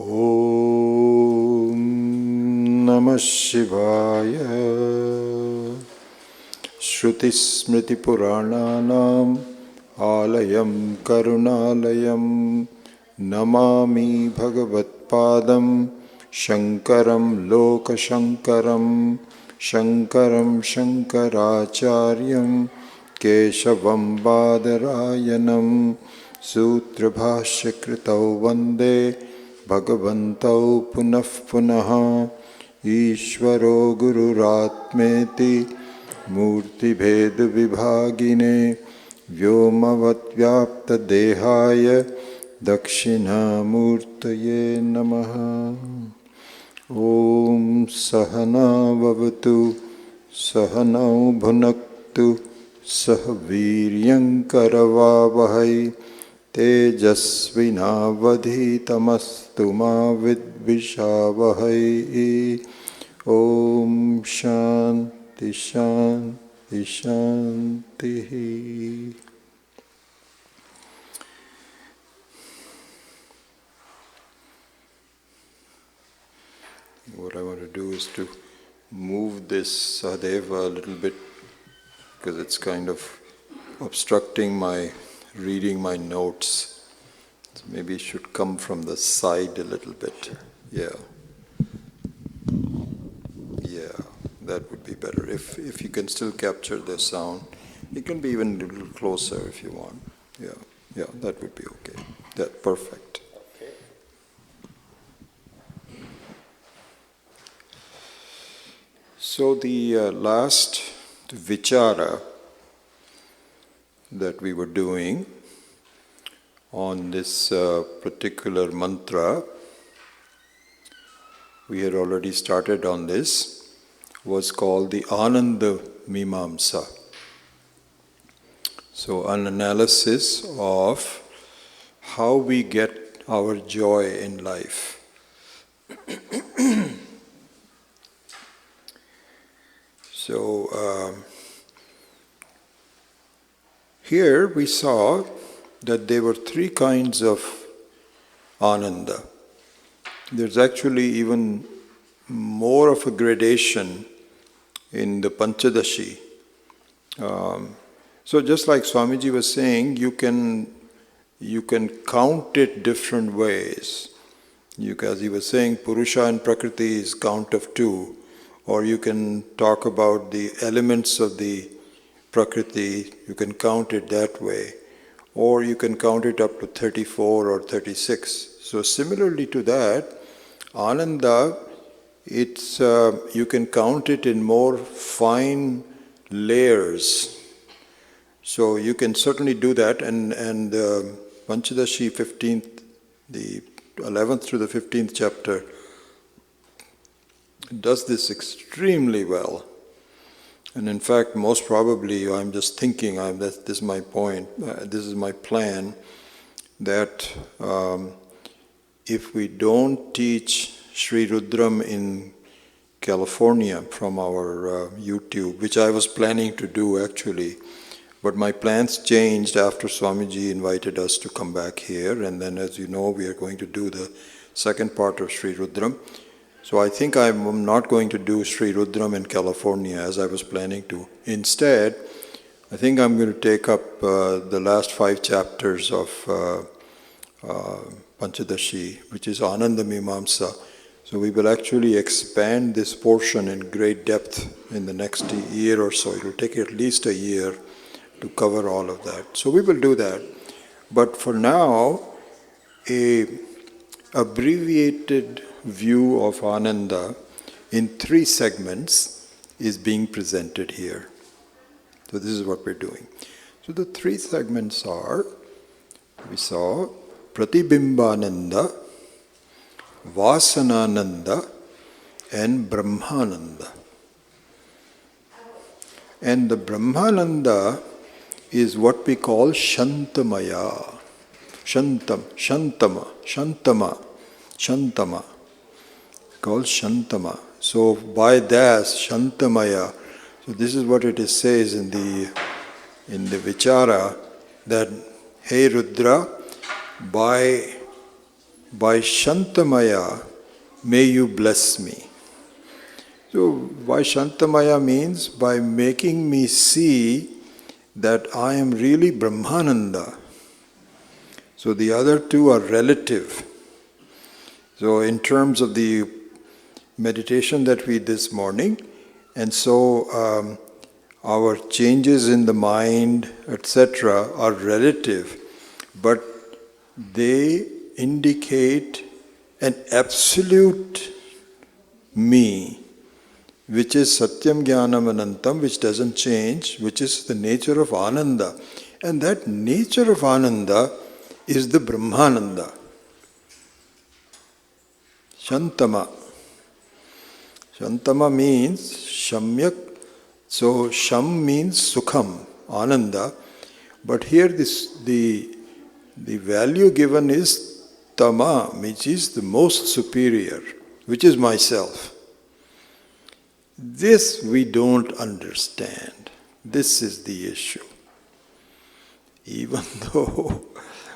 Om Namah Shivaya. Shruti Smriti Purananam Alayam Karunalayam Namami Bhagavatpadam Shankaram Lokashankaram Shankaram Shankaracharyam Keshavam Badarayanam Sutra Bhashya Kritau Vande Bhagavantau Punah Punaha Ishvaro Gururatmeti Murti Bheda Vibhagine Vyomavat Vyapta Dehaya Dakshina Murtaye Namaha. Om Sahana Vavatu Sahanau Bhunaktu Sahaviryam Karavavahai Tejasvinavadhitamastu ma vidvishavahai. Om Shanti Shanti Shanti. What I want to do is to move this Sahadeva a little bit because it's kind of obstructing my reading my notes. So maybe it should come from the side a little bit. Yeah, that would be better. If you can still capture the sound, it can be even a little closer if you want. Yeah, that would be okay. That perfect. So the last vichara that we were doing on this particular mantra, we had already started on this, was called the Ananda Mimamsa. So an analysis of how we get our joy in life. So here we saw that there were three kinds of ananda. There's actually even more of a gradation in the Panchadashi. So just like Swamiji was saying, you can count it different ways. As he was saying, Purusha and Prakriti is count of two. Or you can talk about the elements of the Prakriti, you can count it that way. Or you can count it up to 34 or 36. So similarly to that, Ananda, you can count it in more fine layers. So you can certainly do that, and Panchadashi 15th, the 11th through the 15th chapter, does this extremely well. And in fact, most probably, I'm just thinking, this is my point, this is my plan, that if we don't teach ShriRudram in California from our YouTube, which I was planning to do actually, but my plans changed after Swamiji invited us to come back here, and then as you know, we are going to do the second part of ShriRudram. So I think I'm not going to do ShriRudram in California as I was planning to. Instead, I think I'm going to take up the last 5 chapters of Panchadashi, which is Ananda Mimamsa. So we will actually expand this portion in great depth in the next year or so. It will take at least a year to cover all of that. So we will do that. But for now, a abbreviated view of Ananda in 3 segments is being presented here. So this is what we're doing. So the 3 segments are, we saw Pratibimbananda, Vasanananda, and Brahmananda. And the Brahmananda is what we call Shantamaya. Shantama. Called Shantama. So by that, Shantamaya, so this is what it says in the Vichara, that, hey Rudra, by by Shantamaya, may you bless me. So, by Shantamaya means by making me see that I am really Brahmananda. So the other two are relative. So in terms of the meditation that we did this morning, and so our changes in the mind, etc., are relative, but they indicate an absolute me, which is Satyam Jnanam Anantam, which doesn't change, which is the nature of Ananda. And that nature of Ananda is the Brahmananda. Shantama. Shantama means Shamyak. So Sham means Sukham, Ananda. But here the value given is Tama, which is the most superior, which is myself. This we don't understand. This is the issue. Even though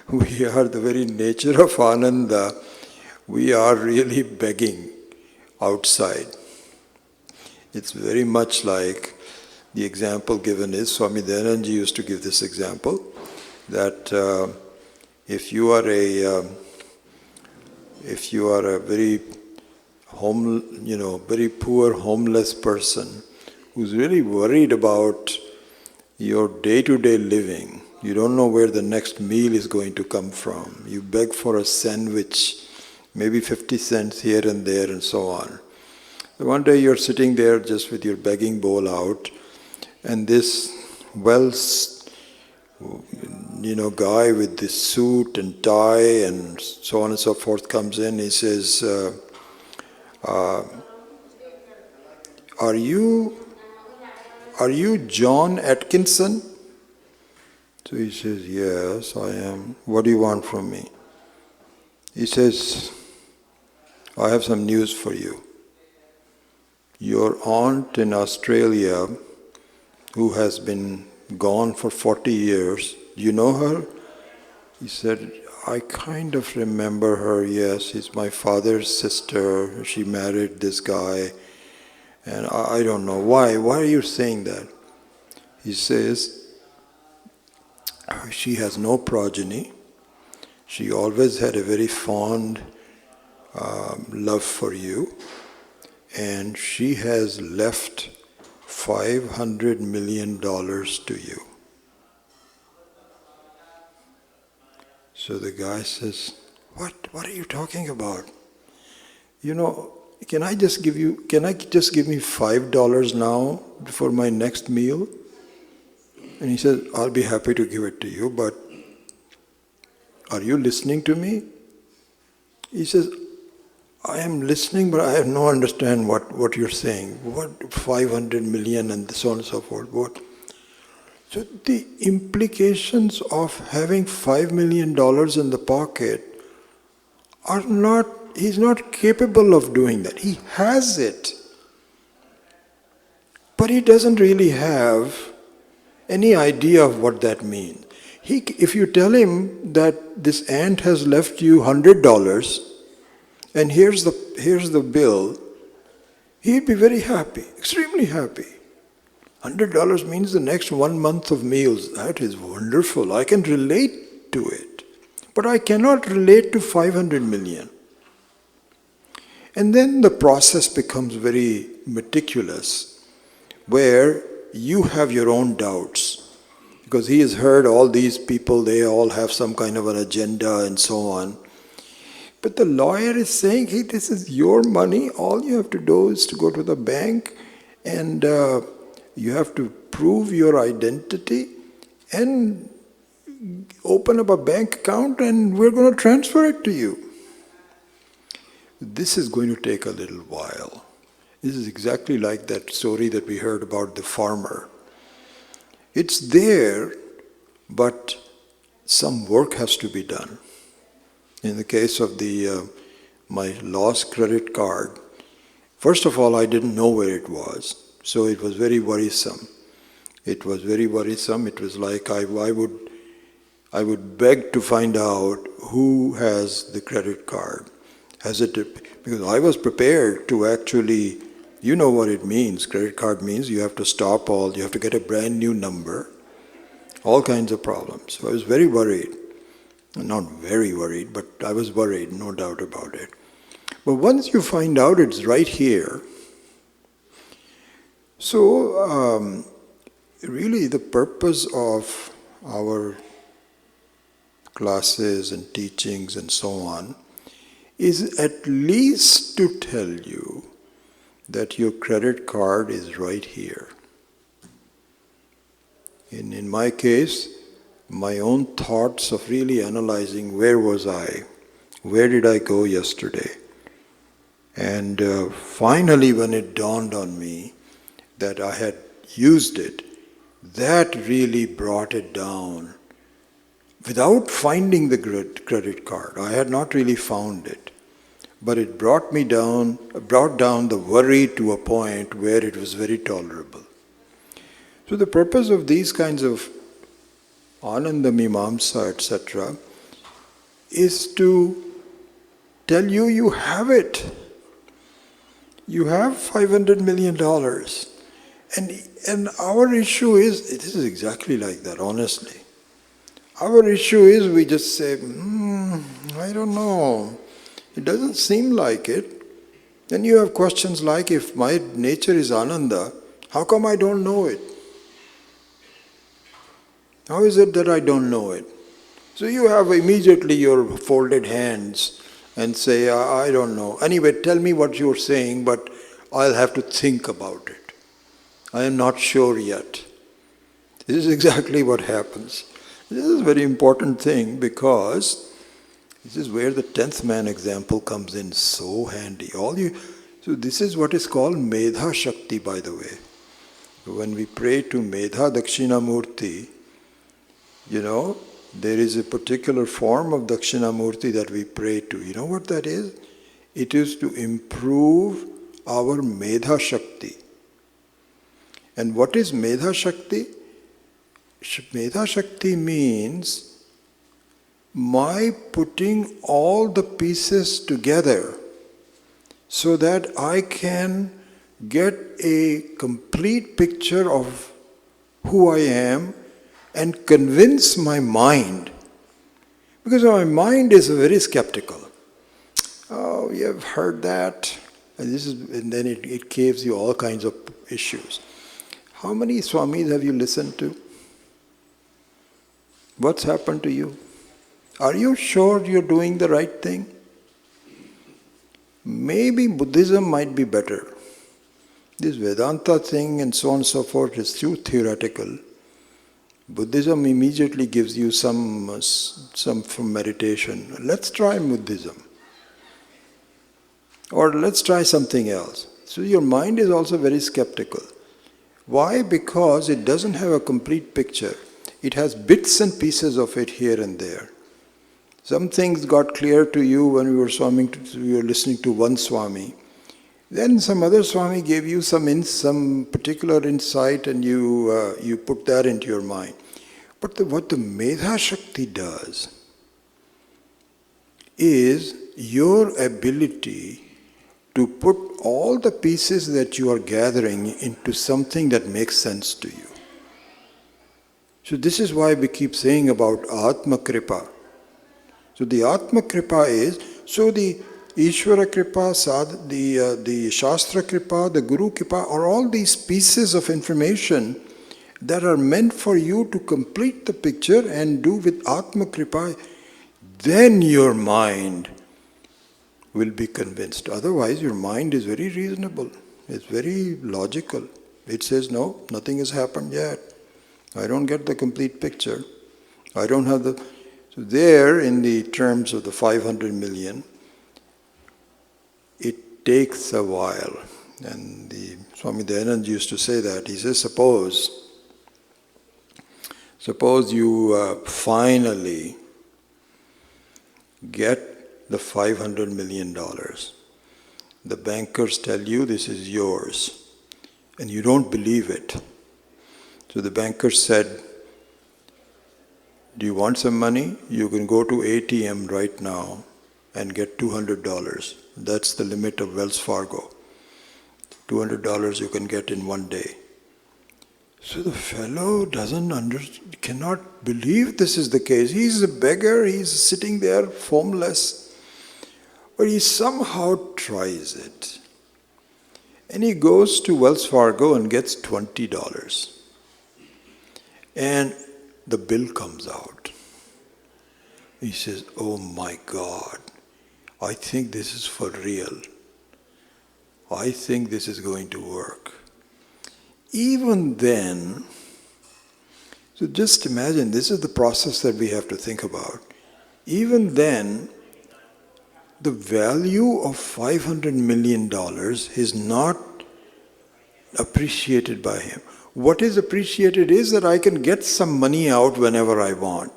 we are the very nature of Ananda, we are really begging outside. It's very much like the example given is, Swami Dayananji used to give this example, that if you are a very very poor homeless person who's really worried about your day-to-day living, you don't know where the next meal is going to come from. You beg for a sandwich, maybe 50 cents here and there and so on. One day you're sitting there just with your begging bowl out, and this guy with this suit and tie and so on and so forth comes in. He says, are you John Atkinson? So he says, yes, I am. What do you want from me? He says, I have some news for you. Your aunt in Australia, who has been gone for 40 years, do you know her? He said, I kind of remember her, yes. She's my father's sister. She married this guy. And I don't know. Why? Why are you saying that? He says, she has no progeny. She always had a very fond love for you. And she has left $500 million to you. So the guy says, what are you talking about? Can I just give me $5 now for my next meal? And he says, I'll be happy to give it to you, but are you listening to me? He says, I am listening, but I have no understand what you're saying. What 500 million and so on and so forth. What? So the implications of having $5 million in the pocket are not, he's not capable of doing that. He has it. But he doesn't really have any idea of what that means. If you tell him that this ant has left you $100 and here's the bill, he'd be very happy, extremely happy. $100 means the next 1 month of meals. That is wonderful. I can relate to it. But I cannot relate to 500 million. And then the process becomes very meticulous, where you have your own doubts. Because he has heard all these people, they all have some kind of an agenda and so on. But the lawyer is saying, hey, this is your money. All you have to do is to go to the bank and you have to prove your identity and open up a bank account and we're going to transfer it to you. This is going to take a little while. This is exactly like that story that we heard about the farmer. It's there, but some work has to be done. In the case of my lost credit card, first of all, I didn't know where it was. So it was very worrisome. It was very worrisome. It was like I would I would beg to find out who has the credit card. Has it, because I was prepared to actually, you know what it means. Credit card means you have to stop all, you have to get a brand new number, all kinds of problems. So I was very worried. Not very worried, but I was worried, no doubt about it. But once you find out it's right here, so really the purpose of our classes and teachings and so on is at least to tell you that your credit card is right here. In my case, my own thoughts of really analyzing where was I, where did I go yesterday, and finally when it dawned on me that I had used it, that really brought it down. Without finding the credit card, I had not really found it, but it brought down the worry to a point where it was very tolerable. So the purpose of these kinds of Ananda Mimamsa, etc., is to tell you you have it. You have $500 million. And our issue is, this is exactly like that, honestly. Our issue is we just say, I don't know. It doesn't seem like it. Then you have questions like, if my nature is Ananda, how come I don't know it? How is it that I don't know it? So you have immediately your folded hands and say, I don't know. Anyway, tell me what you're saying, but I'll have to think about it. I am not sure yet. This is exactly what happens. This is a very important thing because this is where the 10th man example comes in so handy. So this is what is called Medha Shakti, by the way. When we pray to Medha Dakshinamurti, there is a particular form of Dakshinamurti that we pray to. You know what that is? It is to improve our Medha Shakti. And what is Medha Shakti? Medha Shakti means my putting all the pieces together so that I can get a complete picture of who I am and convince my mind. Because my mind is very skeptical. Oh, you have heard that. And then it gives you all kinds of issues. How many Swamis have you listened to? What's happened to you? Are you sure you're doing the right thing? Maybe Buddhism might be better. This Vedanta thing and so on and so forth is too theoretical. Buddhism immediately gives you some from meditation. Let's try Buddhism. Or let's try something else. So your mind is also very skeptical. Why? Because it doesn't have a complete picture. It has bits and pieces of it here and there. Some things got clear to you when we were listening to one Swami. Then some other Swami gave you some particular insight and you put that into your mind. But what the Medha Shakti does is your ability to put all the pieces that you are gathering into something that makes sense to you. So this is why we keep saying about Atma Kripa. So the Atma Kripa is, so the Ishvara Kripa, the Shastra Kripa, the Guru Kripa are all these pieces of information that are meant for you to complete the picture and do with Atma Kripa. Then your mind will be convinced. Otherwise, your mind is very reasonable. It's very logical. It says, no, nothing has happened yet. I don't get the complete picture. I don't have the... So there, in the terms of the 500 million, it takes a while. And the Swami Dayanand used to say that. He says, suppose you finally get the $500 million. The bankers tell you this is yours, and you don't believe it. So the banker said, Do you want some money? You can go to ATM right now and get $200. That's the limit of Wells Fargo. $200 you can get in one day. So the fellow cannot believe this is the case. He's a beggar, he's sitting there formless. But he somehow tries it. And he goes to Wells Fargo and gets $20. And the bill comes out. He says, "Oh my God, I think this is for real. I think this is going to work." Even then, so just imagine, this is the process that we have to think about. Even then, the value of $500 million is not appreciated by him. What is appreciated is that I can get some money out whenever I want.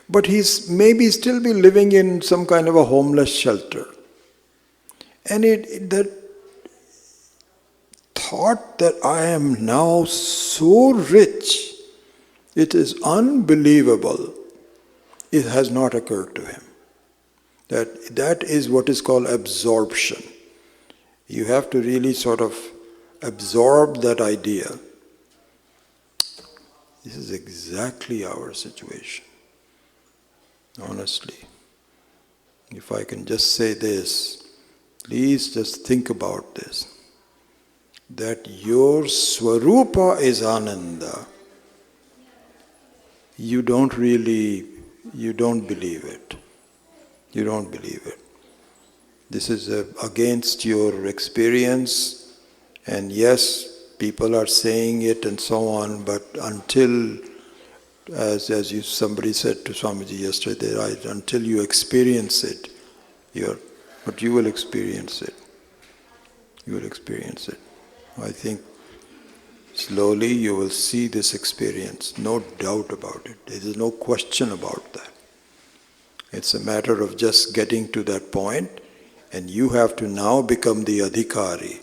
But he's maybe still be living in some kind of a homeless shelter. And that thought that I am now so rich, it is unbelievable, it has not occurred to him. That is what is called absorption. You have to really sort of absorb that idea. This is exactly our situation. Honestly. If I can just say this, please just think about this. That your Swarupa is Ananda. You don't believe it. You don't believe it. This is against your experience, and yes, people are saying it and so on, but until, somebody said to Swamiji yesterday, right, until you experience it, but you will experience it. You will experience it. I think slowly you will see this experience, no doubt about it. There is no question about that. It's a matter of just getting to that point, and you have to now become the adhikari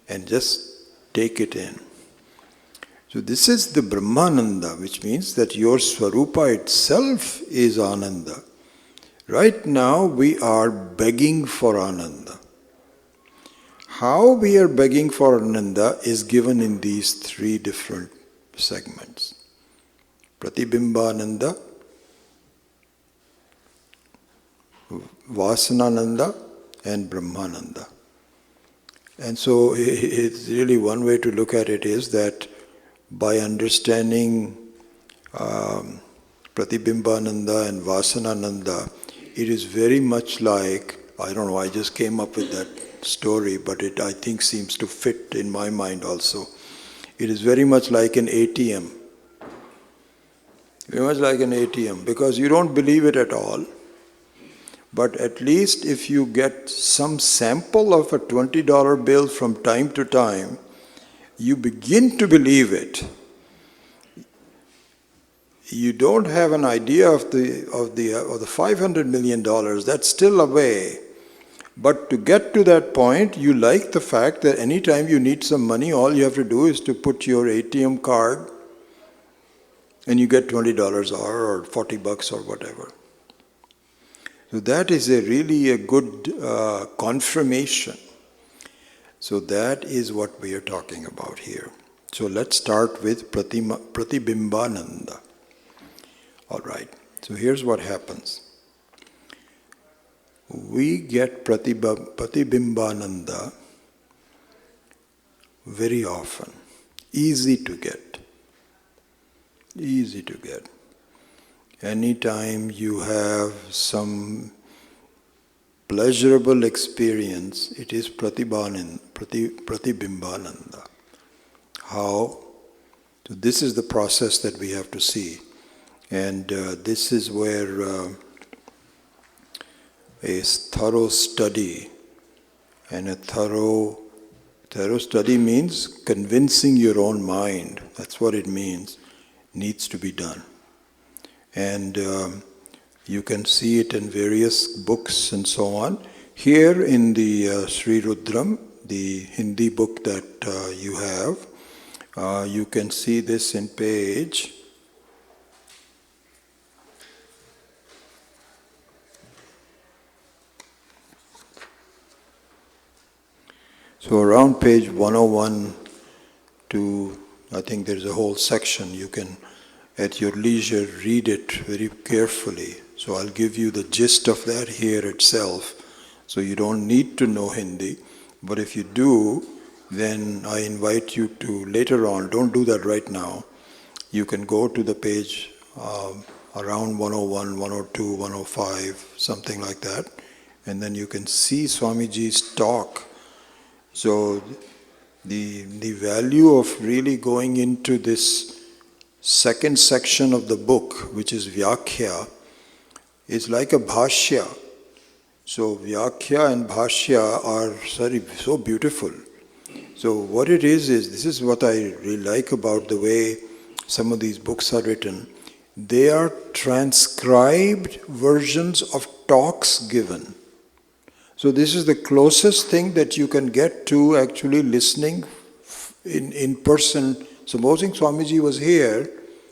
and just take it in. So this is the Brahmananda, which means that your Swarupa itself is Ananda. Right now we are begging for Ananda. How we are begging for Ananda is given in these three different segments. Pratibimbananda, Vasanananda, and Brahmananda. And so it's really one way to look at it is that by understanding Pratibimbananda and Vasanananda, it is very much like, I don't know, I just came up with that story, but it I think seems to fit in my mind also. It is very much like an ATM. Very much like an ATM, because you don't believe it at all. But at least if you get some sample of a $20 bill from time to time, you begin to believe it. You don't have an idea of the $500 million, that's still away. But to get to that point, you like the fact that anytime you need some money, all you have to do is to put your ATM card and you get $20 or $40 or whatever. So that is really a good confirmation. So that is what we are talking about here. So let's start with Pratibimbananda. All right, so here's what happens. We get Pratibimbananda very often. Easy to get. Easy to get. Anytime you have some pleasurable experience, it is Pratibimbananda. How? So this is the process that we have to see. And this is where a thorough study, and a thorough study means convincing your own mind, that's what it means, needs to be done. And you can see it in various books and so on. Here in the ShriRudram, the Hindi book that you have, you can see this in page So around page 101 to, I think there's a whole section, you can at your leisure read it very carefully. So I'll give you the gist of that here itself. So you don't need to know Hindi, but if you do, then I invite you to later on, don't do that right now. You can go to the page around 101, 102, 105, something like that, and then you can see Swamiji's talk. So the value of really going into this second section of the book, which is Vyakhya, is like a bhashya. So Vyakhya and bhashya are so beautiful. So what it is this is what I really like about the way some of these books are written. They are transcribed versions of talks given. So this is the closest thing that you can get to actually listening in person. Supposing Swamiji was here,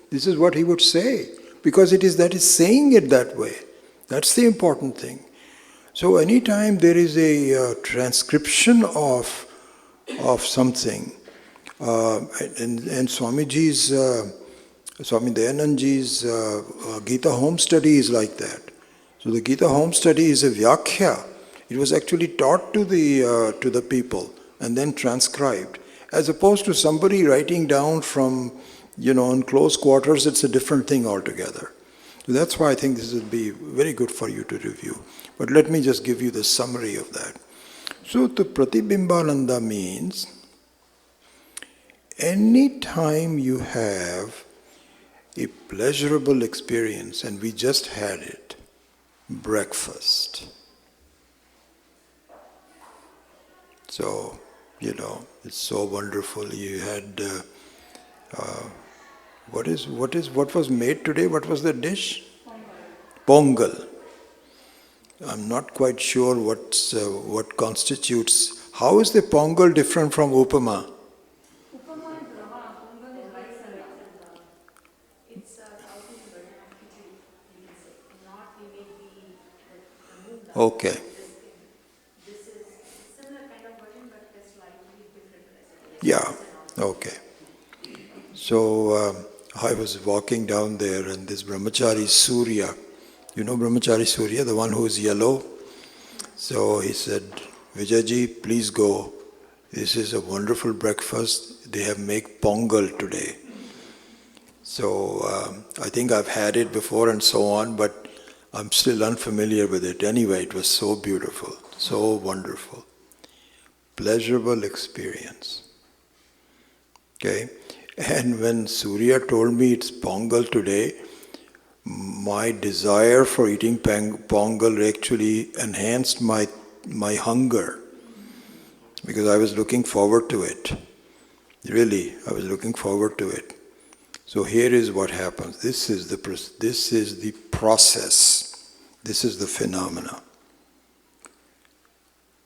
this is what he would say, because that is saying it that way. That's the important thing. So anytime there is a transcription of something, and Swamiji's, Swami Dayananji's Gita home study is like that. So the Gita home study is a Vyakhya. It was actually taught to the people and then transcribed. As opposed to somebody writing down from, in close quarters, it's a different thing altogether. So that's why I think this will be very good for you to review. But let me just give you the summary of that. So the Pratibimbananda means any time you have a pleasurable experience, and we just had it, breakfast. So, it's so wonderful. You had, what was made today? What was the dish? Pongal. I'm not quite sure what constitutes. How is the pongal different from upama? Upama is rava, pongal is rice and rice. It's South Indian khichdi, you can say. Not we make the moong dal. Okay. This is similar kind of version, but it's slightly different recipe. Yeah, okay. So I was walking down there and this brahmachari Surya, you know brahmachari Surya, the one who is yellow? So he said, Vijayji, please go. This is a wonderful breakfast. They have made pongal today. So I think I've had it before and so on, but I'm still unfamiliar with it. Anyway, it was so beautiful, so wonderful. Pleasurable experience. Okay? And when Surya told me it's pongal today, my desire for eating pongal actually enhanced my hunger, because I was looking forward to it. Really, I was looking forward to it. So here is what happens. This is the process. This is the phenomena.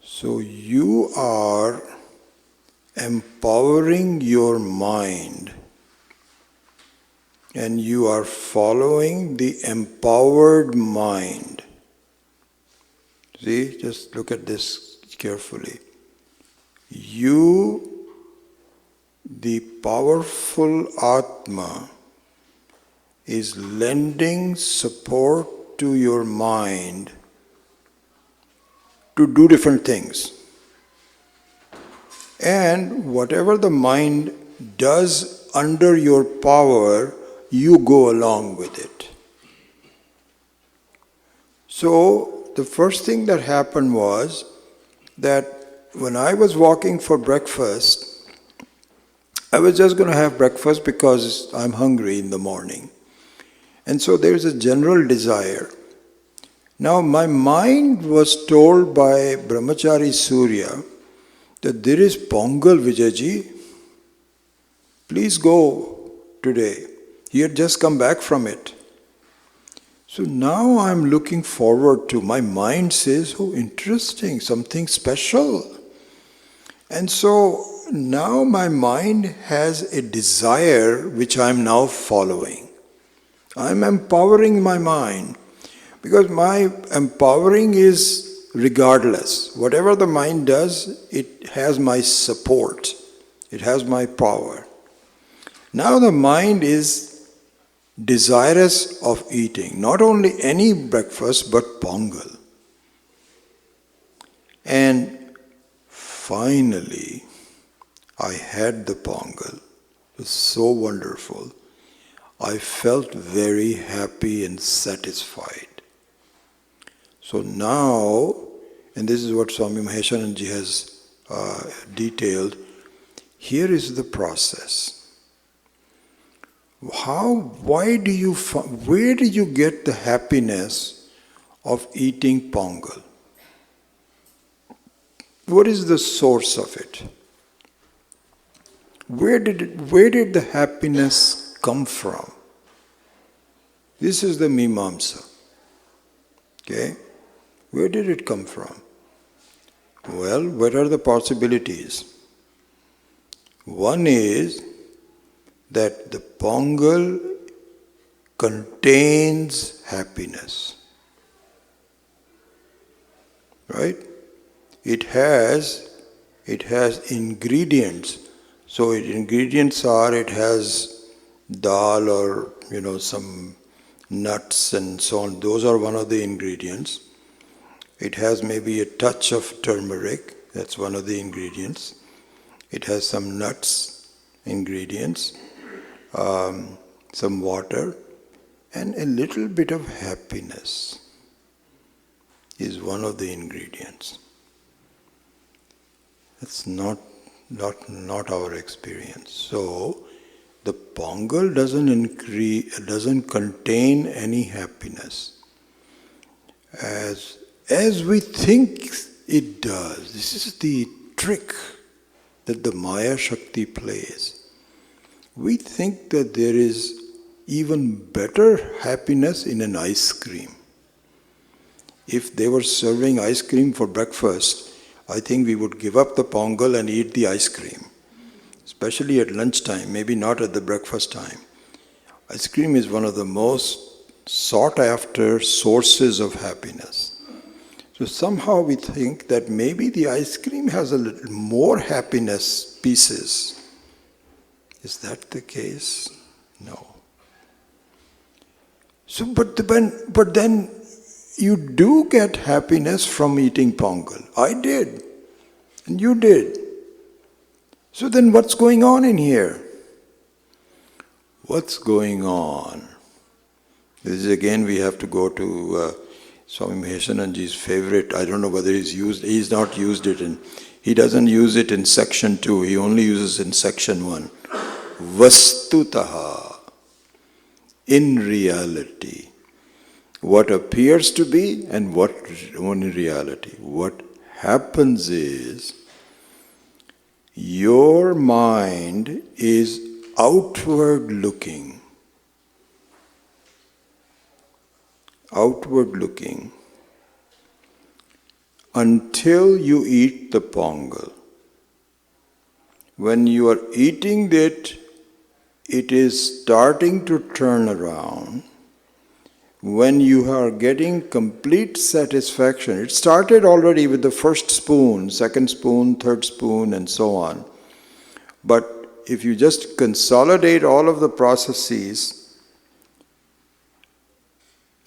So you are empowering your mind, and you are following the empowered mind. See, just look at this carefully. You, the powerful Atma, is lending support to your mind to do different things. And whatever the mind does under your power, you go along with it. So the first thing that happened was that when I was walking for breakfast, I was just going to have breakfast because I'm hungry in the morning. And so there's a general desire. Now my mind was told by Brahmachari Surya that there is Pongal, Vijayji. Please go today. He had just come back from it. So now I'm looking forward to, my mind says, oh, interesting, something special. And so now my mind has a desire which I'm now following. I'm empowering my mind, because my empowering is regardless. Whatever the mind does, it has my support. It has my power. Now the mind is desirous of eating, not only any breakfast, but pongal. And finally, I had the pongal. It was so wonderful. I felt very happy and satisfied. So now, and this is what Swami Maheshananji has detailed, here is the process. Where did you get the happiness of eating pongal? What is the source of it? Where did the happiness come from? This is the Mimamsa. Okay? Where did it come from? Well, what are the possibilities? One is that the pongal contains happiness. Right? It has ingredients. So ingredients are, it has dal or some nuts and so on. Those are one of the ingredients. It has maybe a touch of turmeric. That's one of the ingredients. It has some nuts ingredients, some water, and a little bit of happiness is one of the ingredients. That's not our experience. So the pongal doesn't contain any happiness as we think it does. This is the trick that the Maya Shakti plays. We think that there is even better happiness in an ice cream. If they were serving ice cream for breakfast, I think we would give up the pongal and eat the ice cream, especially at lunchtime, maybe not at the breakfast time. Ice cream is one of the most sought after sources of happiness. So somehow we think that maybe the ice cream has a little more happiness pieces. Is that the case? No. So, but then you do get happiness from eating pongal. I did. And you did. So then what's going on in here? What's going on? This is again, we have to go to Swami Maheshananji's favorite. I don't know whether he's not used it in, he doesn't use it in section 2, he only uses in section 1. Vastutaha, in reality. What appears to be and what in reality. What happens is, your mind is outward looking. Outward looking until you eat the pongal. When you are eating it, it is starting to turn around. When you are getting complete satisfaction, it started already with the first spoon, second spoon, third spoon, and so on. But if you just consolidate all of the processes,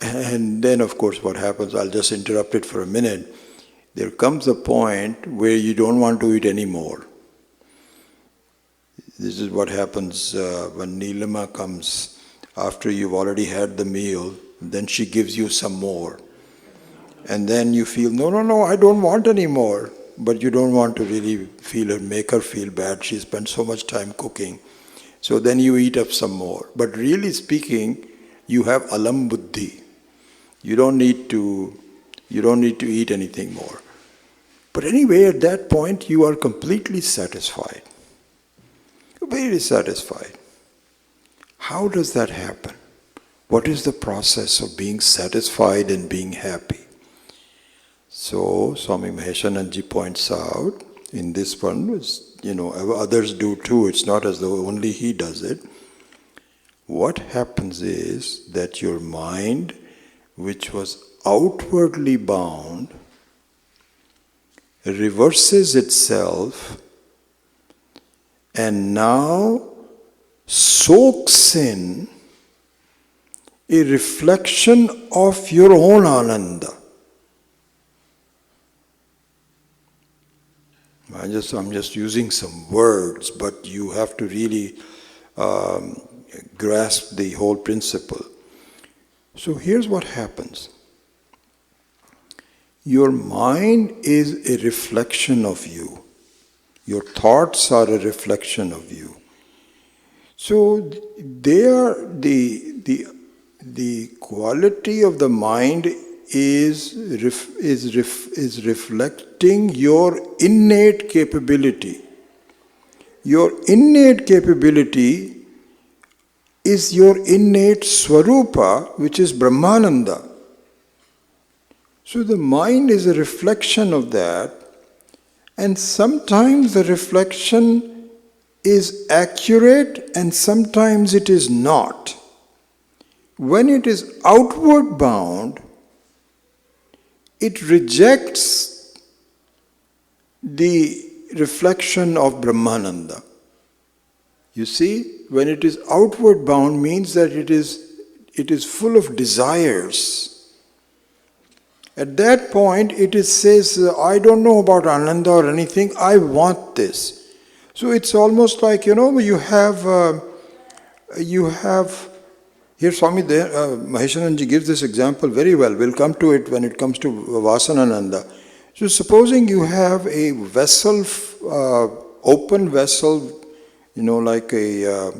and then of course what happens, I'll just interrupt it for a minute, there comes a point where you don't want to eat anymore. This is what happens when Nilama comes after you've already had the meal, then she gives you some more. And then you feel, no, I don't want any more. But you don't want to really make her feel bad. She spent so much time cooking. So then you eat up some more. But really speaking, you have alam buddhi. You don't need to eat anything more. But anyway, at that point, you are completely satisfied. You're very satisfied. How does that happen? What is the process of being satisfied and being happy? So, Swami Maheshananji points out, in this one, others do too, it's not as though only he does it. What happens is that your mind, which was outwardly bound, reverses itself and now soaks in a reflection of your own Ananda. I'm just using some words, but you have to really grasp the whole principle. So here's what happens. Your mind is a reflection of you. Your thoughts are a reflection of you. So they are the quality of the mind is reflecting your innate capability. Your innate capability is your innate Swarupa, which is Brahmananda. So the mind is a reflection of that, and sometimes the reflection is accurate and sometimes it is not. When it is outward bound, it rejects the reflection of Brahmananda. You see, when it is outward bound means that it is full of desires. At that point, it says, I don't know about Ananda or anything, I want this. So it's almost like, you have, here Swami Maheshananji gives this example very well. We'll come to it when it comes to Vasanananda. So supposing you have a vessel, open vessel, like a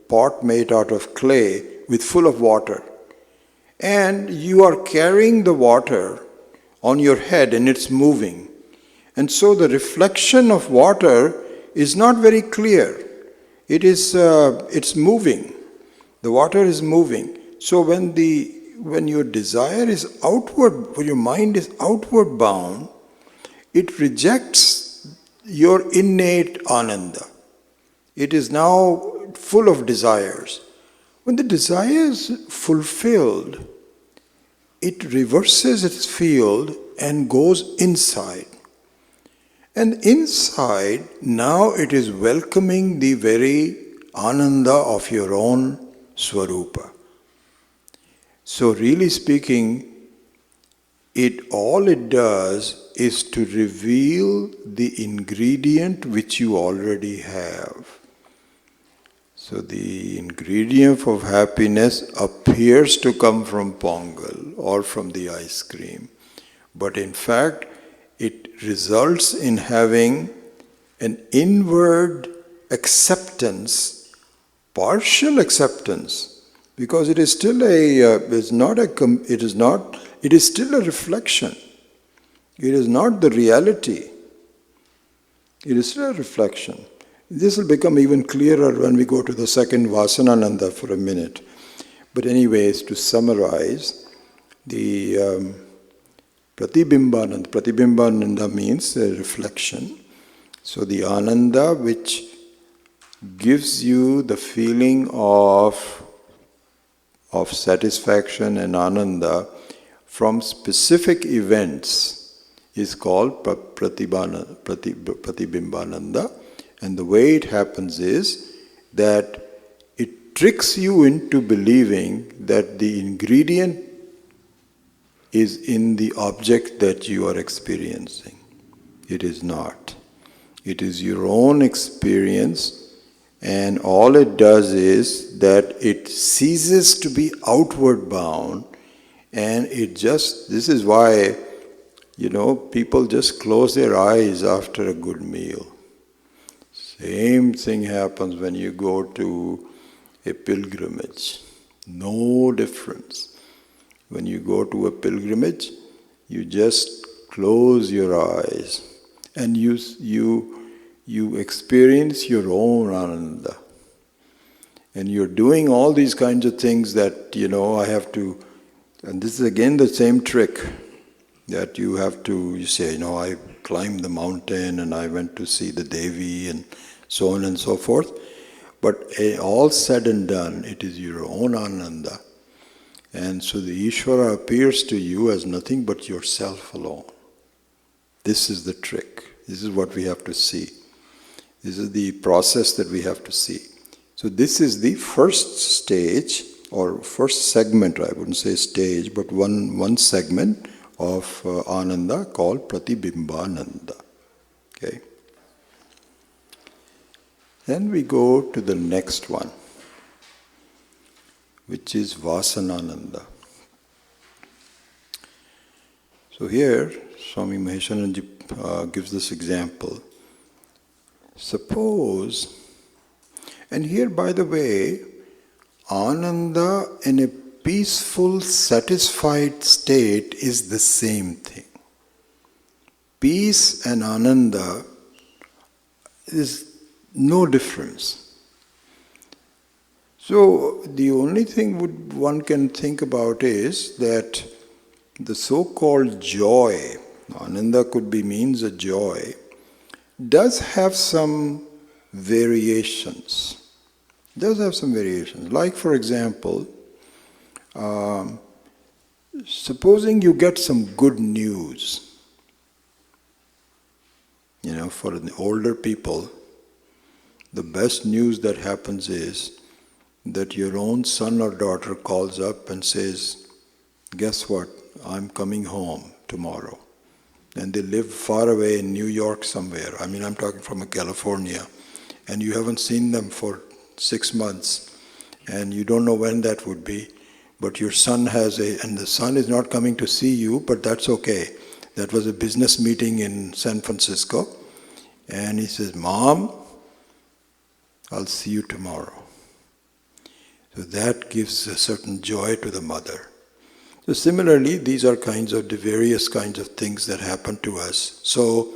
pot made out of clay with full of water. And you are carrying the water on your head and it's moving. And so the reflection of water is not very clear. It's moving. The water is moving. So when your desire is outward, when your mind is outward bound, it rejects your innate Ananda. It is now full of desires. When the desire is fulfilled, it reverses its field and goes inside. And inside, now it is welcoming the very Ananda of your own Swarupa. So really speaking, all it does is to reveal the ingredient which you already have. So the ingredient of happiness appears to come from pongal or from the ice cream. But in fact, it results in having an inward acceptance, partial acceptance, because it is still it is still a reflection. It is not the reality. It is still a reflection. This will become even clearer when we go to the second Vasanananda for a minute. But anyways, to summarize, the Pratibimbananda. Pratibimbananda means a reflection. So the Ananda which gives you the feeling of satisfaction and Ananda from specific events is called Pratibimbananda. And the way it happens is that it tricks you into believing that the ingredient is in the object that you are experiencing. It is not. It is your own experience, and all it does is that it ceases to be outward bound, and this is why, people just close their eyes after a good meal. Same thing happens when you go to a pilgrimage. No difference. When you go to a pilgrimage, you just close your eyes and you experience your own Ananda. And you're doing all these kinds of things that, I have to, and this is again the same trick that you say, I climbed the mountain and I went to see the Devi and so on and so forth. But all said and done, it is your own Ananda. And so the Ishvara appears to you as nothing but yourself alone. This is the trick. This is what we have to see. This is the process that we have to see. So this is the first stage, or first segment, I wouldn't say stage, but one segment of Ananda called Pratibimbananda. Okay. Then we go to the next one, which is Vasanananda. So here, Swami Maheshananji gives this example. Suppose, and here by the way, Ananda in a peaceful, satisfied state is the same thing. Peace and Ananda is no difference. So the only thing one can think about is that the so-called joy, Ananda could be means a joy, does have some variations. Like for example, supposing you get some good news. For the older people, the best news that happens is that your own son or daughter calls up and says, guess what, I'm coming home tomorrow. And they live far away in New York somewhere. I'm talking from California. And you haven't seen them for 6 months. And you don't know when that would be. But your son and the son is not coming to see you, but that's okay. That was a business meeting in San Francisco. And he says, Mom, I'll see you tomorrow. So that gives a certain joy to the mother. So similarly, these are the various kinds of things that happen to us. So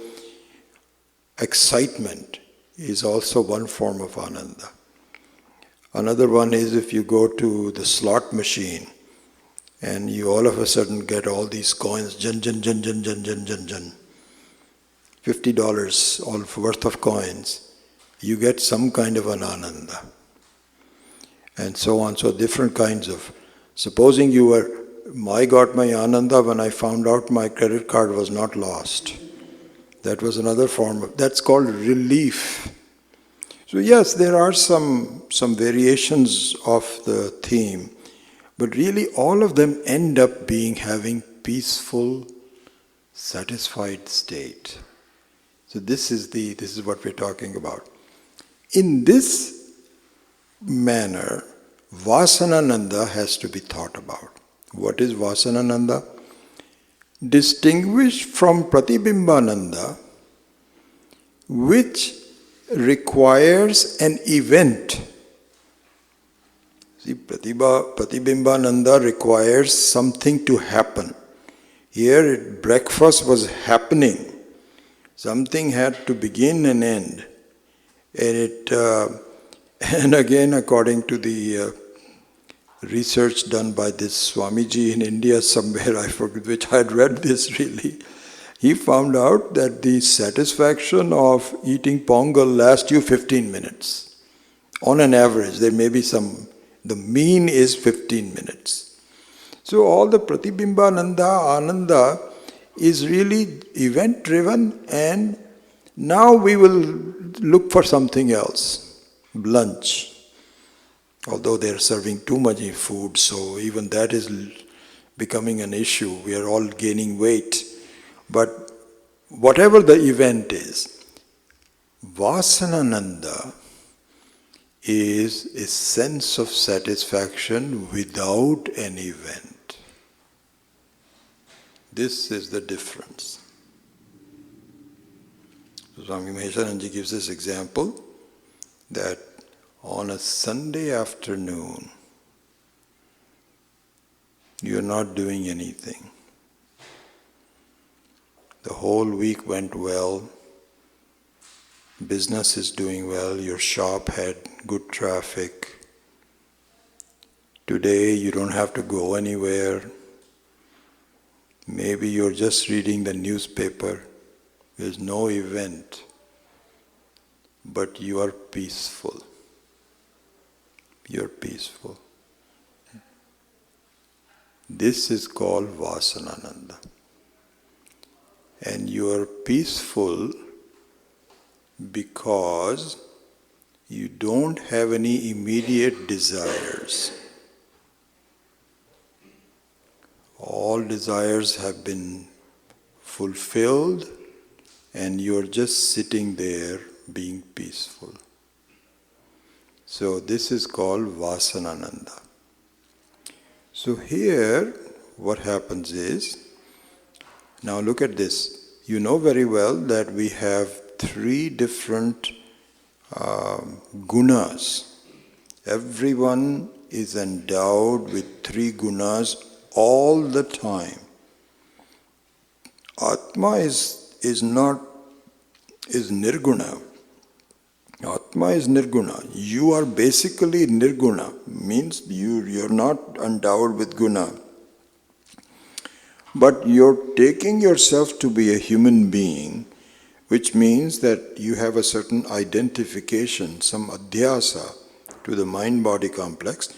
excitement is also one form of Ananda. Another one is if you go to the slot machine and you all of a sudden get all these coins, jan, $50 all worth of coins, you get some kind of an Ananda. And so on, so different kinds of. Supposing I got my Ananda when I found out my credit card was not lost. That was another form that's called relief. So yes, there are some variations of the theme, but really all of them end up having peaceful, satisfied state. So this is what we're talking about. In this manner, Vasanananda has to be thought about. What is Vasanananda? Distinguished from Pratibimbananda, which requires an event. See, Pratibimbananda requires something to happen. Here, breakfast was happening. Something had to begin and end. And again, according to the research done by this Swamiji in India somewhere, I forget which, I had read this really. He found out that the satisfaction of eating pongal lasts you 15 minutes. On an average, there may be the mean is 15 minutes. So all the Pratibimbananda, Ananda is really event driven, and now we will look for something else, lunch. Although they are serving too much food, so even that is becoming an issue. We are all gaining weight. But whatever the event is, Vasanananda is a sense of satisfaction without an event. This is the difference. So Swami Maheshananji gives this example that on a Sunday afternoon, you're not doing anything. The whole week went well, business is doing well, your shop had good traffic. Today you don't have to go anywhere. Maybe you're just reading the newspaper. There's no event, but you are peaceful. You're peaceful. This is called Vasanananda. And you are peaceful because you don't have any immediate desires. All desires have been fulfilled and you are just sitting there being peaceful. So this is called Vasanananda. So here what happens is, now look at this. You know very well that we have three different gunas. Everyone is endowed with three gunas all the time. Atma is nirguna. Atma is nirguna. You are basically nirguna, means you're not endowed with guna. But you're taking yourself to be a human being, which means that you have a certain identification, some adhyasa to the mind-body complex.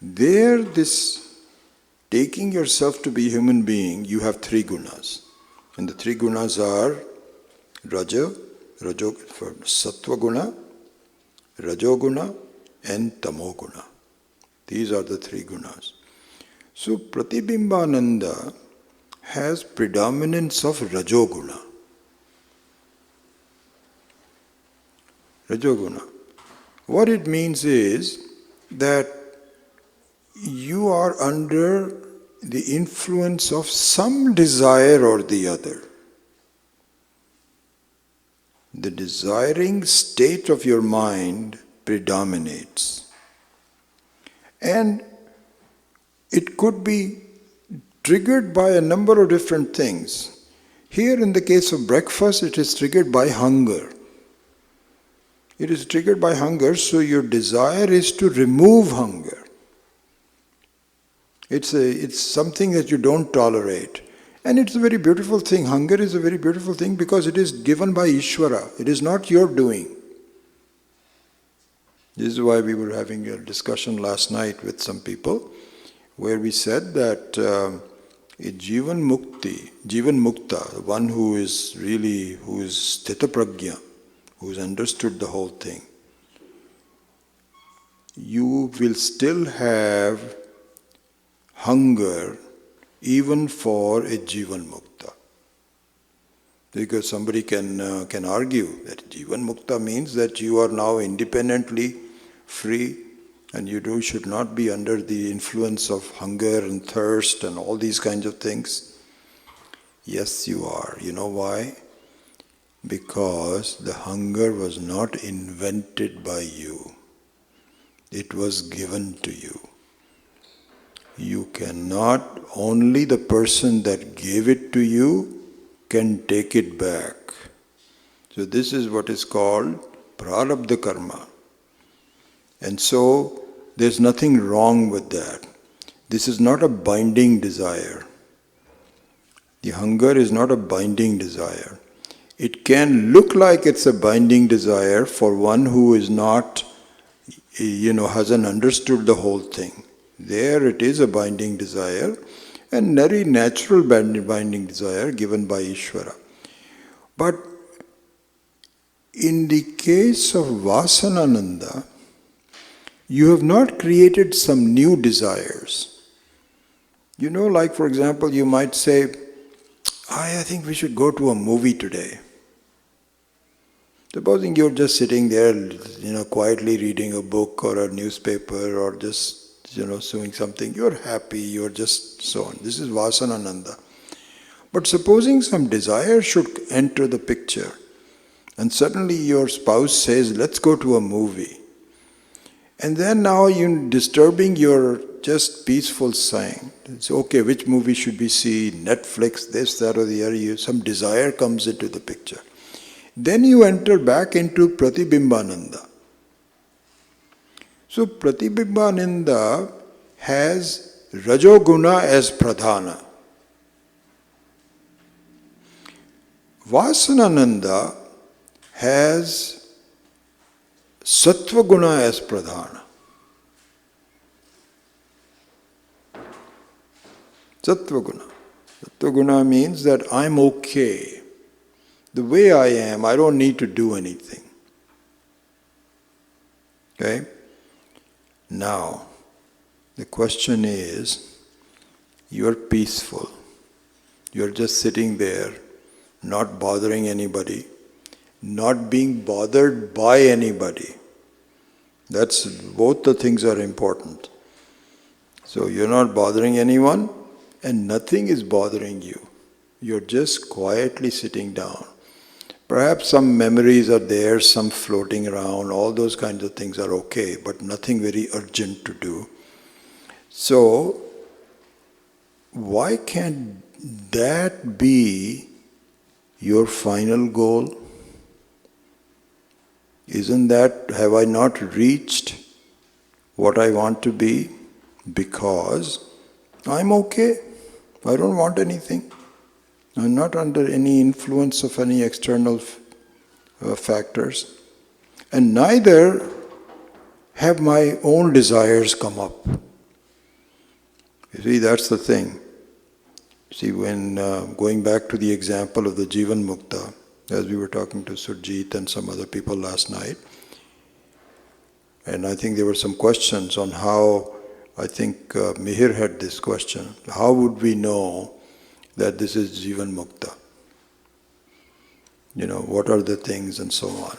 There, this taking yourself to be a human being, you have three gunas. And the three gunas are Sattva guna, Rajoguna, and Tamoguna. These are the three gunas. So Pratibimbananda has predominance of Rajoguna. Rajoguna. What it means is that you are under the influence of some desire or the other. The desiring state of your mind predominates. And it could be triggered by a number of different things. Here in the case of breakfast, it is triggered by hunger. It is triggered by hunger, so your desire is to remove hunger. It's something that you don't tolerate. And it's a very beautiful thing. Hunger is a very beautiful thing because it is given by Ishvara. It is not your doing. This is why we were having a discussion last night with some people, where we said that a Jivan Mukta, one who is Sthita Prajna, who has understood the whole thing, you will still have hunger even for a Jivan Mukta. Because somebody can argue that Jivan Mukta means that you are now independently free and you should not be under the influence of hunger and thirst and all these kinds of things. Yes, you are. You know why? Because the hunger was not invented by you. It was given to you. You cannot, only the person that gave it to you can take it back. So this is what is called prarabdha karma. And so there's nothing wrong with that. This is not a binding desire. The hunger is not a binding desire. It can look like it's a binding desire for one who is not, hasn't understood the whole thing. There it is a binding desire, and very natural binding desire given by Ishvara. But in the case of Vasanananda, you have not created some new desires. Like for example, you might say, I think we should go to a movie today. Supposing you're just sitting there, quietly reading a book or a newspaper or just doing something, you're happy, you're just so on. This is Vasanananda. But supposing some desire should enter the picture, and suddenly your spouse says, let's go to a movie. And then now you're disturbing your just peaceful sign. It's okay, which movie should we see? Netflix, this, that, or the other. Some desire comes into the picture. Then you enter back into Pratibimbananda. So Pratibimbananda has Rajoguna as Pradhana. Vasanananda has Sattva Guna as Pradhana. Sattva Guna. Sattva-guna means that I'm okay. The way I am, I don't need to do anything. Okay? Now, the question is, you're peaceful. You're just sitting there, not bothering anybody, not being bothered by anybody. That's both the things are important. So you're not bothering anyone and nothing is bothering you. You're just quietly sitting down. Perhaps some memories are there, some floating around, all those kinds of things are okay, but nothing very urgent to do. So, why can't that be your final goal? Isn't that, have I not reached what I want to be? Because I'm okay. I don't want anything. I'm not under any influence of any external factors. And neither have my own desires come up. You see, that's the thing. See, when going back to the example of the Jivan Mukta, as we were talking to Surjit and some other people last night, and I think there were some questions on how, I think Mihir had this question, how would we know that this is Jivan Mukta? You know, what are the things and so on.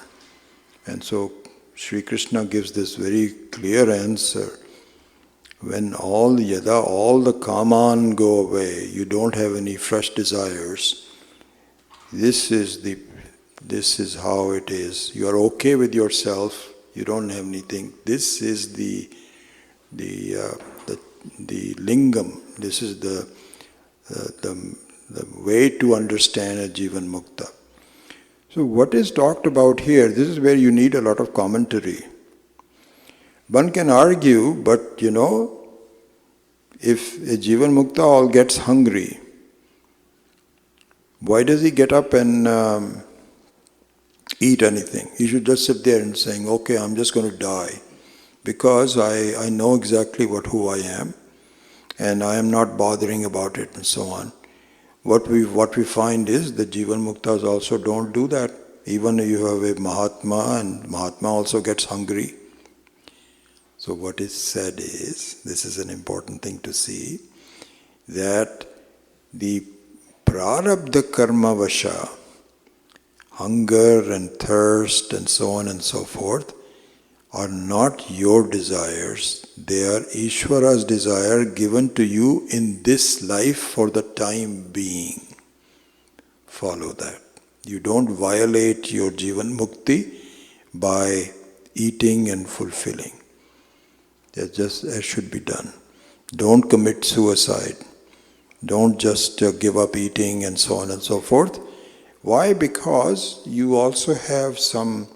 And so Sri Krishna gives this very clear answer. When all the kaman go away, you don't have any fresh desires. This is how it is. You are okay with yourself. You don't have anything. This is the lingam. This is the way to understand a Jivan Mukta. So what is talked about here, this is where you need a lot of commentary. One can argue, but you know, if a Jivan Mukta all gets hungry, why does he get up and eat anything? He should just sit there and saying, okay, I'm just going to die because I know exactly who I am and I am not bothering about it and so on. What we find is the Jivan Muktas also don't do that. Even if you have a Mahatma and Mahatma also gets hungry. So what is said is, this is an important thing to see, that the prarabdha karma vasha, hunger and thirst and so on and so forth, are not your desires. They are Ishvara's desire given to you in this life for the time being. Follow that. You don't violate your Jivan Mukti by eating and fulfilling. That should be done. Don't commit suicide. Don't just give up eating and so on and so forth. Why? Because you also have some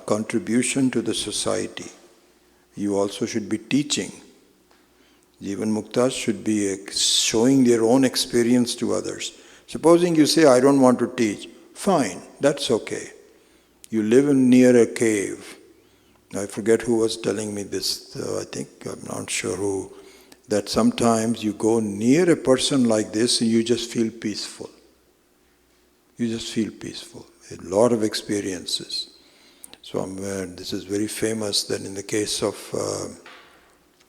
contribution to the society. You also should be teaching. Jivan Muktas should be showing their own experience to others. Supposing you say, I don't want to teach, fine, that's okay. You live near a cave. I forget who was telling me this, I think, I'm not sure who, that sometimes you go near a person like this and you just feel peaceful. You just feel peaceful. A lot of experiences. So this is very famous that in the case of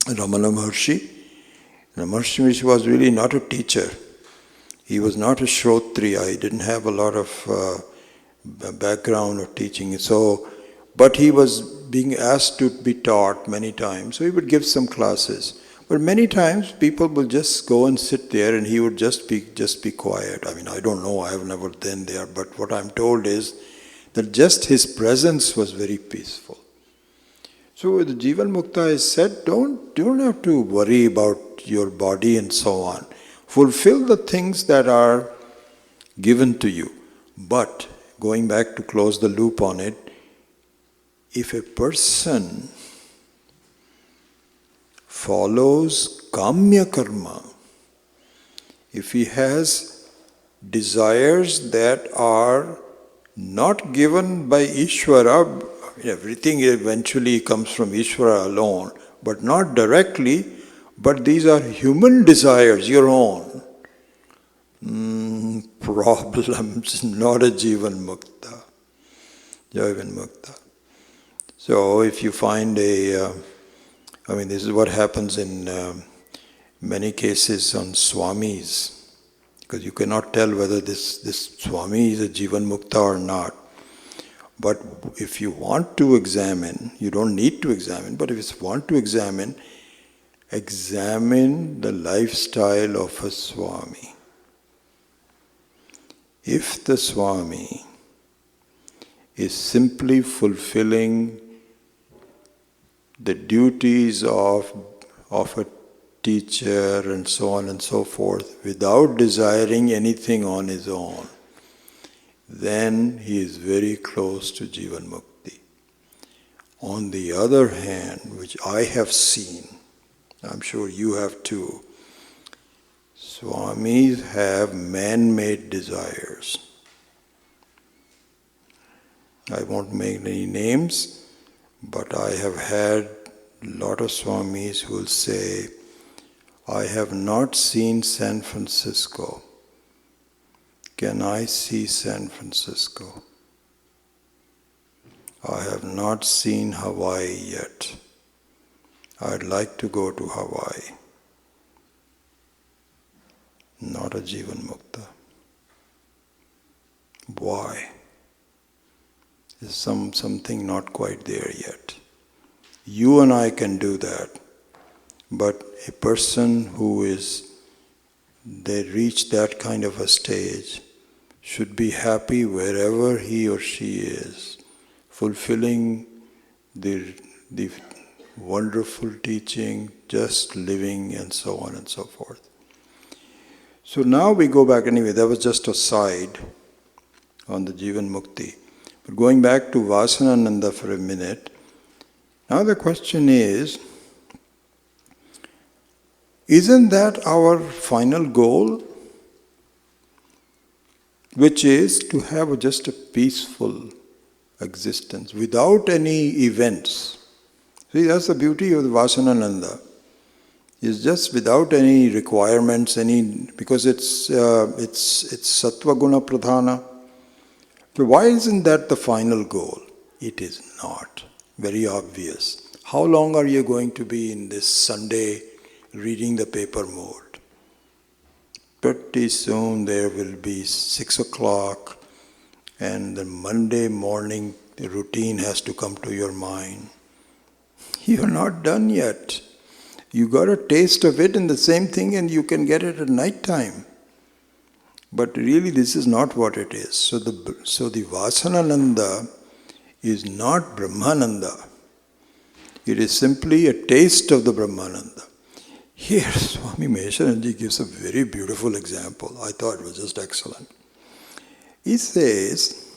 Ramana Maharshi, Maharshi was really not a teacher. He was not a Shrotriya. He didn't have a lot of background of teaching. So, but he was being asked to be taught many times. So he would give some classes. But many times people will just go and sit there and he would just be quiet. I mean, I don't know, I have never been there, but what I'm told is that just his presence was very peaceful. So the Jivan Mukta is said, don't have to worry about your body and so on. Fulfill the things that are given to you. But, going back to close the loop on it, if a person follows kamya karma, if he has desires that are not given by Ishvara, everything eventually comes from Ishvara alone, but not directly, but these are human desires, your own. problems, not a Jivan Mukta. Jivan Mukta. So if you find this is what happens in many cases on Swamis, because you cannot tell whether this Swami is a Jivan Mukta or not. But if you want to examine, you don't need to examine, but if you want to examine the lifestyle of a Swami. If the Swami is simply fulfilling the duties of a teacher and so on and so forth without desiring anything on his own, then he is very close to Jivan Mukti. On the other hand, which I have seen, I'm sure you have too, Swamis have man-made desires. I won't make any names, but I have had a lot of Swamis who will say, I have not seen San Francisco. Can I see San Francisco? I have not seen Hawaii yet. I'd like to go to Hawaii. Not a Jivan Mukta. Why? There's something not quite there yet. You and I can do that, but a person they reach that kind of a stage should be happy wherever he or she is, fulfilling the wonderful teaching, just living and so on and so forth. So now we go back, anyway, that was just a side on the Jivan Mukti. But going back to Vasanananda for a minute, now the question is, isn't that our final goal? Which is to have just a peaceful existence without any events. See, that's the beauty of the Vasanananda. It's just without any requirements, because it's Sattva Guna Pradhana. So why isn't that the final goal? It is not. Very obvious. How long are you going to be in this Sunday reading the paper mode? Pretty soon there will be 6 o'clock and the Monday morning the routine has to come to your mind. You're not done yet. You got a taste of it in the same thing and you can get it at night time. But really this is not what it is. So the Vasanananda is not Brahmananda. It is simply a taste of the Brahmananda. Here Swami Mahesharanji gives a very beautiful example. I thought it was just excellent. He says,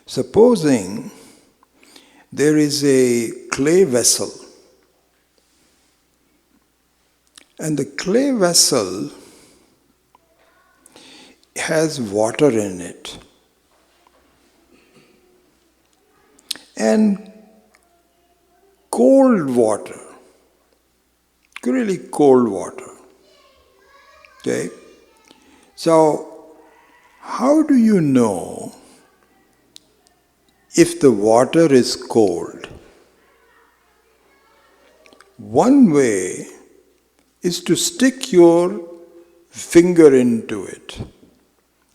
supposing there is a clay vessel, and the clay vessel has water in it, and cold water, really cold water. Okay? So, how do you know if the water is cold? One way is to stick your finger into it.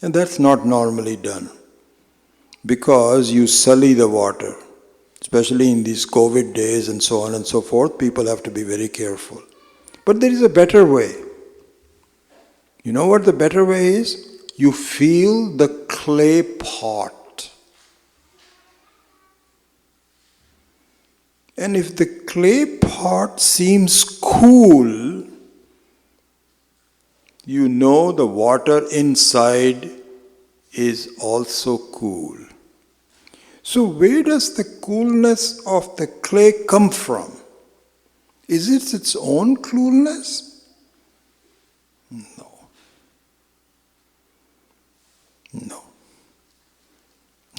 And that's not normally done, because you sully the water. Especially in these COVID days and so on and so forth, people have to be very careful. But there is a better way. You know what the better way is? You feel the clay pot. And if the clay pot seems cool, you know the water inside is also cool. So where does the coolness of the clay come from? Is it its own coolness? No. No.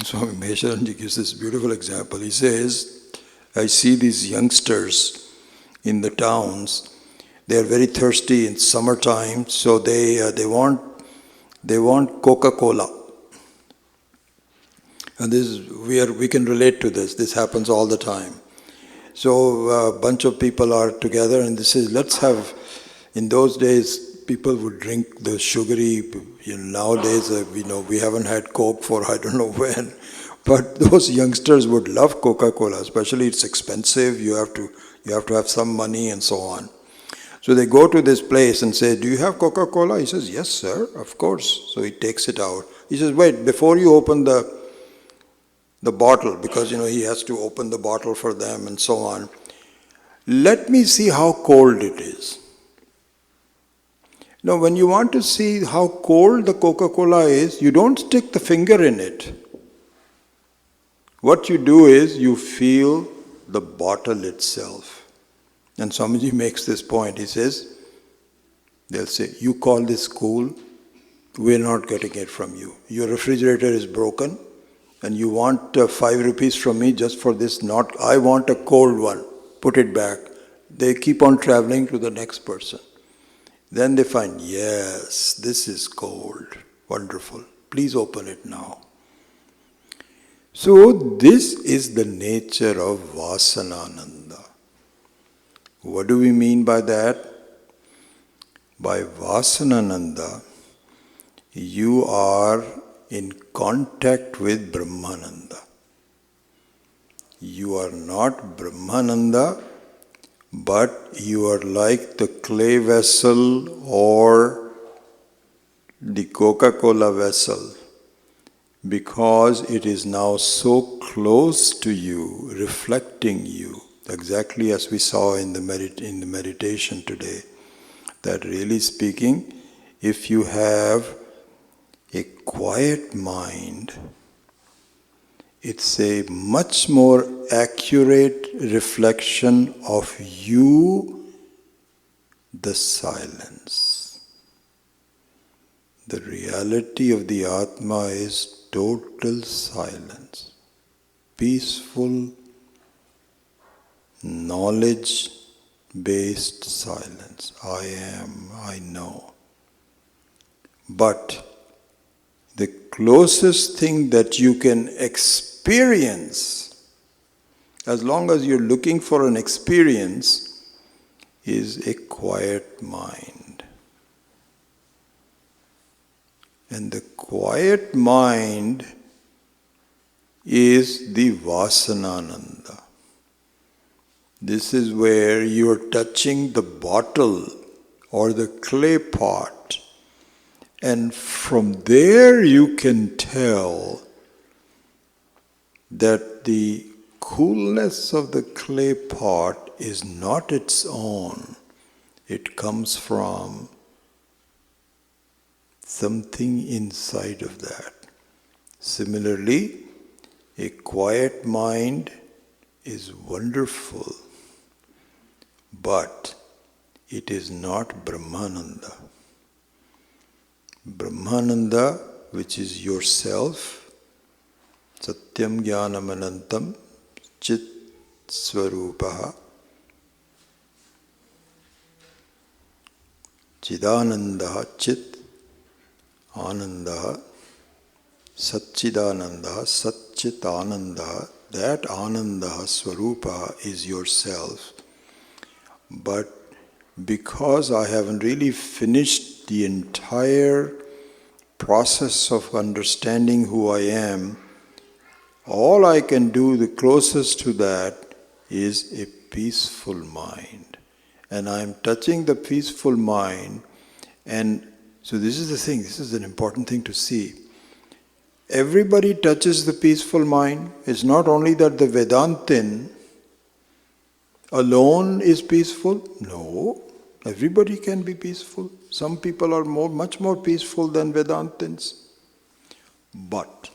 Swami Mahesharanji gives this beautiful example. He says, I see these youngsters in the towns. They are very thirsty in summertime, so they want They want Coca-Cola. And this is, we can relate to this. This happens all the time. So a bunch of people are together and this is, let's have, in those days, people would drink the sugary, nowadays, we haven't had Coke for I don't know when. But those youngsters would love Coca-Cola, especially it's expensive, you have to have some money and so on. So they go to this place and say, do you have Coca-Cola? He says, yes sir, of course. So he takes it out. He says, wait, before you open the bottle, because he has to open the bottle for them and so on, let me see how cold it is. Now when you want to see how cold the Coca-Cola is, you don't stick the finger in it. What you do is you feel the bottle itself. And Swamiji makes this point. He says, they'll say, you call this cool, we're not getting it from you. Your refrigerator is broken and you want 5 rupees from me just for this, I want a cold one, put it back. They keep on traveling to the next person. Then they find, yes, this is cold, wonderful, please open it now. So this is the nature of Vasanananda. What do we mean by that? By Vasanananda, you are in contact with Brahmananda. You are not Brahmananda, but you are like the clay vessel or the Coca-Cola vessel, because it is now so close to you, reflecting you, exactly as we saw in the meditation today, that really speaking, if you have a quiet mind, it's a much more accurate reflection of you, the silence. The reality of the Atma is total silence, peaceful, knowledge-based silence. I am, I know. But the closest thing that you can experience, as long as you're looking for an experience, is a quiet mind. And the quiet mind is the Vasanananda. This is where you're touching the bottle or the clay pot, and from there you can tell that the coolness of the clay pot is not its own. It comes from something inside of that. Similarly, a quiet mind is wonderful, but it is not Brahmananda. Brahmananda, which is yourself, Satyam Jnanam Anantam Chit Swarupaha Chidananda Chit Ananda Satchidananda Satchit Ananda. That Ananda Swarupa is yourself. But because I haven't really finished the entire process of understanding who I am, all I can do, the closest to that, is a peaceful mind. And I'm touching the peaceful mind, and so this is the thing, this is an important thing to see. Everybody touches the peaceful mind. It's not only that the Vedantin alone is peaceful. No, everybody can be peaceful. Some people are much more peaceful than Vedantins. But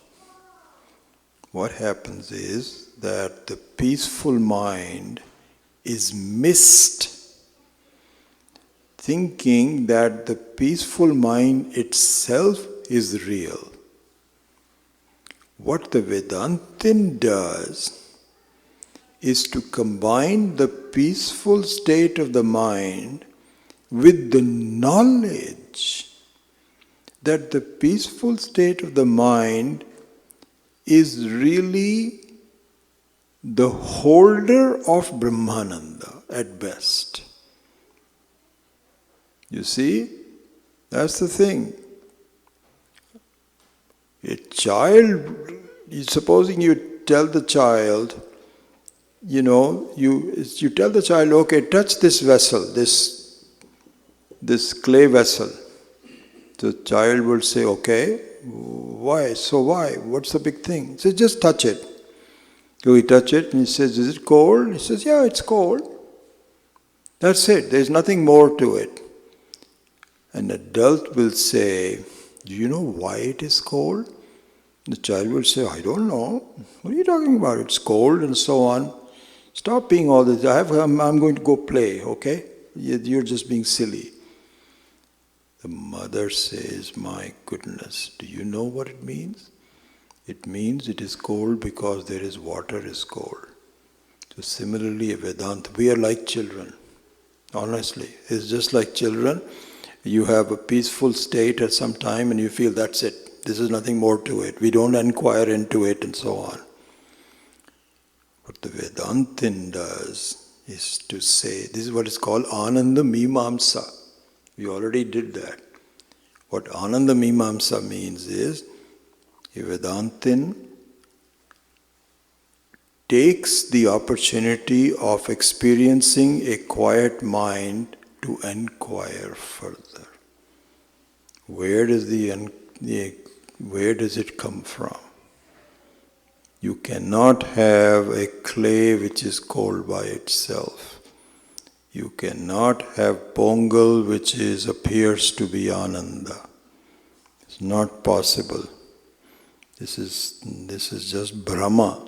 what happens is that the peaceful mind is missed, thinking that the peaceful mind itself is real. What the Vedantin does is to combine the peaceful state of the mind with the knowledge that the peaceful state of the mind is really the holder of Brahmananda at best. You see, that's the thing. A child, supposing you tell the child, you tell the child, okay, touch this vessel, this clay vessel. The child will say, okay, why? So why? What's the big thing? He says, just touch it. So he touch it and he says, is it cold? He says, yeah, it's cold. That's it. There's nothing more to it. An adult will say, do you know why it is cold? The child will say, I don't know. What are you talking about? It's cold and so on. Stop being all this. I'm going to go play, okay? You're just being silly. The mother says, my goodness, do you know what it means? It means it is cold because there is water is cold. So similarly, Vedanta, we are like children. Honestly, it's just like children. You have a peaceful state at some time and you feel that's it. This is nothing more to it. We don't inquire into it and so on. What the Vedantin does is to say, this is what is called Ananda Mimamsa. We already did that. What Ananda Mimamsa means is, a Vedantin takes the opportunity of experiencing a quiet mind to inquire further. Where does it come from? You cannot have a clay which is cold by itself. You cannot have Pongal which appears to be Ananda. It's not possible. This is just Brahma,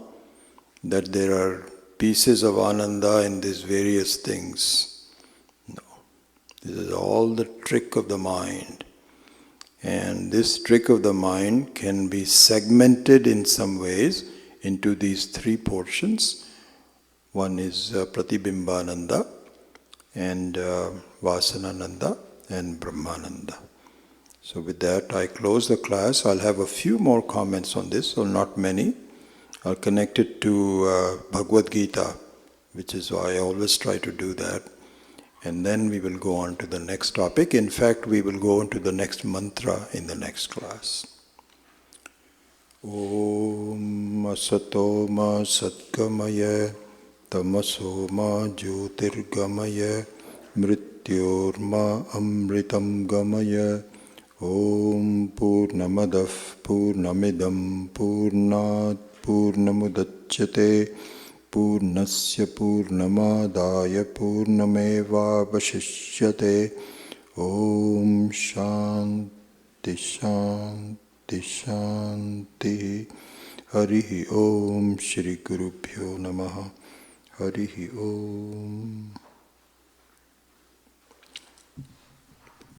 that there are pieces of Ananda in these various things. No. This is all the trick of the mind. And this trick of the mind can be segmented in some ways into these three portions. One is Pratibimbananda, and Vasanananda, and Brahmananda. So with that, I close the class. I'll have a few more comments on this, or not many. I'll connect it to Bhagavad Gita, which is why I always try to do that. And then we will go on to the next topic. In fact, we will go on to the next mantra in the next class. Om Asato Ma Satgamaya Tamaso Ma Jyotirgamaya Mrityorma Amritam Gamaya Om Purnamadav Purnamidam Purnat Purnamudachyate Purnasya Purnamadaya Purnamevavashishyate Om Shanti Shanti Shanti Harihi Om Shri Gurubhyo Namaha Harihi Om